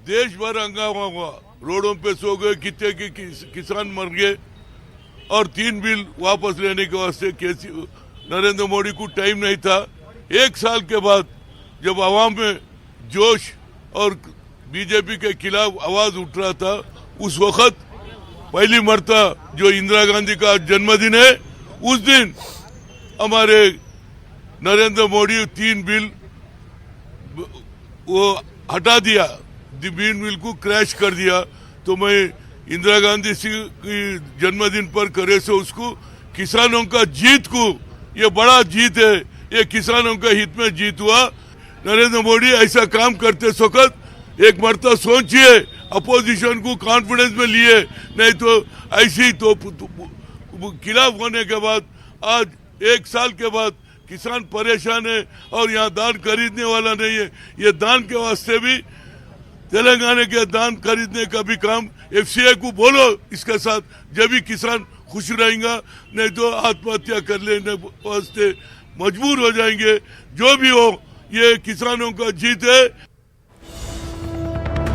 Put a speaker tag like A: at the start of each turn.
A: देश भर हंगामा हुआ, रोडों पे सो गए, कितने के किसान मर गए। और 3 बिल वापस लेने के वास्ते नरेंद्र मोदी को टाइम नहीं था। 1 साल के बाद जब आवाम में जोश और बीजेपी के खिलाफ आवाज उठ रहा था, उस वक्त पहली मर्तबा जो इंदिरा गांधी का जन्मदिन है, उस दिन हमारे नरेंद्र मोदी 3 बिल वो हटा दिया, 3 बिल को क्रैश कर दिया। तो मैं इंदिरा गांधी की जन्मदिन पर करे से उसको किसानों का जीत को, ये बड़ा जीत है, ये किसानों के हित में जीत हुआ। नरेंद्र मोदी ऐसा काम करते वक्त एक मर्तबा सोचिए, अपोजिशन को कॉन्फिडेंस में लिए, नहीं तो ऐसी तो खिलाफ होने के बाद आज 1 साल के बाद किसान परेशान है और यहाँ धान खरीदने वाला नहीं है। ये धान के वास्ते भी तेलंगाना के धान खरीदने का भी काम एफसीआई को बोलो इसके साथ, जब भी किसान खुश रहेगा, नहीं तो आत्महत्या कर लेने वास्ते मजबूर हो जाएंगे। जो भी हो, ये किसानों का जीत है।